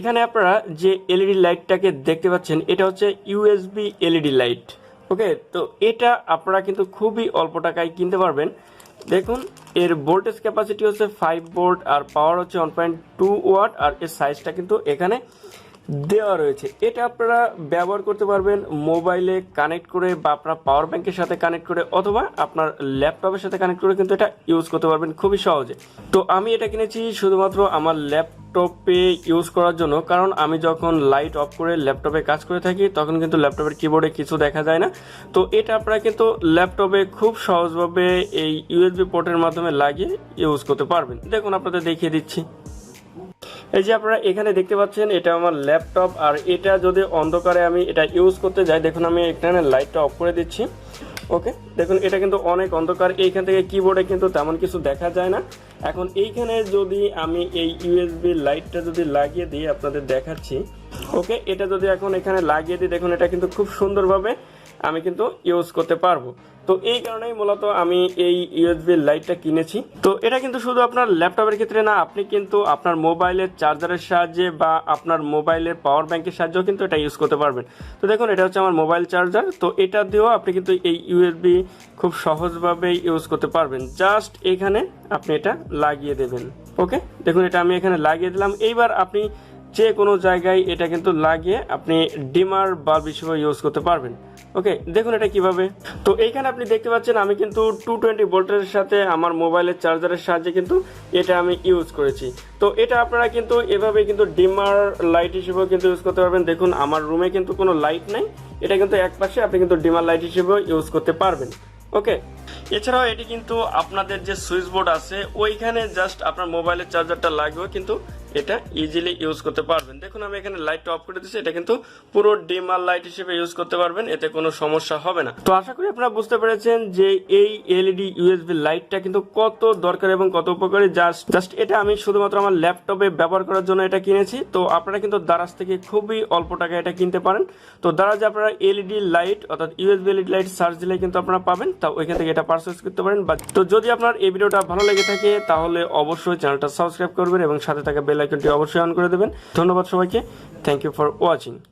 এখানে আপনারা যে এলইডি লাইটটাকে দেখতে পাচ্ছেন এটা হচ্ছে ইউএসবি এলইডি লাইট। ওকে, তো এটা আপনারা কিন্তু খুবই অল্প টাকায় কিনতে পারবেন। দেখুন এর ভোল্টেজ ক্যাপাসিটি হচ্ছে 5 ভোল্ট আর পাওয়ার হচ্ছে 1.2 ওয়াট আর এর সাইজটা কিন্তু এখানে দেওয়া রয়েছে। এটা আপনারা ব্যবহার করতে পারবেন মোবাইলে কানেক্ট করে বা আপনার পাওয়ার ব্যাংকের সাথে কানেক্ট করে অথবা আপনার ল্যাপটপের সাথে কানেক্ট করে কিন্তু এটা ইউজ করতে পারবেন খুবই সহজে। তো আমি এটা কিনেছি শুধুমাত্র আমার ল্যাপটপে ইউজ করার জন্য, কারণ আমি যখন লাইট অফ করে ল্যাপটপে কাজ করে থাকি তখন কিন্তু ল্যাপটপের কিবোর্ডে কিছু দেখা যায় না। তো এটা আপনারা কিন্তু ল্যাপটপে খুব সহজভাবে এই ইউএসবি পোর্টের মাধ্যমে লাগিয়ে ইউজ করতে পারবেন। দেখুন আপনাদের দেখিয়ে দিচ্ছি। এই যে আপনারা এখানে দেখতে পাচ্ছেন এটা আমার ল্যাপটপ, আর এটা যদি অন্ধকারে আমি এটা ইউজ করতে যাই, দেখুন আমি এখানে লাইটটা অফ করে দিচ্ছি। ওকে, দেখুন এটা কিন্তু অনেক অন্ধকার, এইখান থেকে কিবোর্ডে কিন্তু তেমন কিছু দেখা যায় না। এখন এইখানে যদি আমি এই ইউএসবি লাইটটা যদি লাগিয়ে দিই আপনাদের দেখাচ্ছি। ওকে, এটা যদি এখন এখানে লাগিয়ে দিই দেখুন এটা কিন্তু খুব সুন্দরভাবে আমি কিন্তু ইউজ করতে পারবো। তো এই কারণেই মূলত আমি এই ইউএসবি লাইটটা কিনেছি। তো এটা কিন্তু শুধু আপনার ল্যাপটপের ক্ষেত্রে না, আপনি কিন্তু আপনার মোবাইলের চার্জারের সাহায্যে বা আপনার মোবাইলের পাওয়ার ব্যাংকের সাহায্যেও কিন্তু এটা ইউজ করতে পারবেন। তো দেখুন এটা হচ্ছে আমার মোবাইল চার্জার, তো এটা দিয়েও আপনি কিন্তু এই ইউএসবি খুব সহজভাবে ইউজ করতে পারবেন। জাস্ট এখানে আপনি এটা লাগিয়ে দেবেন। ওকে, দেখুন এটা আমি এখানে লাগিয়ে দিলাম। এইবার আপনি যে কোনো জায়গায় এটা কিন্তু লাগিয়ে আপনি ডিমার বাল্ব হিসেবে ইউজ করতে পারবেন। ওকে, দেখুন এটা কিভাবে। তো এইখানে আপনি দেখতে পাচ্ছেন আমি কিন্তু 220 ভোল্টের সাথে আমার মোবাইলের চার্জারের সাহায্যে কিন্তু এটা আমি ইউজ করেছি। তো এটা আপনারা কিন্তু এভাবে কিন্তু ডিমার লাইট হিসেবেও কিন্তু ইউজ করতে পারবেন। দেখুন আমার রুমে কিন্তু কোনো লাইট নাই, এটা কিন্তু একপাশে আপনি কিন্তু ডিমার লাইট হিসেবেও ইউজ করতে পারবেন। ওকে, এছাড়াও এটি কিন্তু আপনাদের যে সুইচ বোর্ড আছে ওইখানে জাস্ট আপনার মোবাইলের চার্জারটা লাগবেও কিন্তু এটা ইজিলি ইউজ করতে পারবেন। দেখুন আমি এখানে লাইটটা অফ করে দিচ্ছি, এটা কিন্তু পুরো ডিমার লাইট হিসেবে ইউজ করতে পারবেন, এতে কোনো সমস্যা হবে না। তো আশা করি আপনারা বুঝতে পেরেছেন যে এই এলইডি ইউএসবি লাইটটা কিন্তু কত দরকার এবং কত উপকারী। জাস্ট এটা আমি শুধুমাত্র আমার ল্যাপটপে ব্যবহার করার জন্য এটা কিনেছি। তো আপনারা কিন্তু দারাজ থেকে খুবই অল্প টাকায় এটা কিনতে পারেন। তো দারাজে আপনারা এলইডি লাইট অর্থাৎ ইউএসবি এলইডি লাইট সার্চ দিলে কিন্তু আপনারা পাবেন, তা ওইখান থেকে এটা পারচেজ করতে পারেন। তো যদি আপনার এই ভিডিওটা ভালো লেগে থাকে তাহলে অবশ্যই চ্যানেলটা সাবস্ক্রাইব করবেন এবং সাথে থাকা বেল আইকনটি অবশ্যই অন করে দেবেন। ধন্যবাদ সবাইকে, থ্যাংক ইউ ফর ওয়াচিং।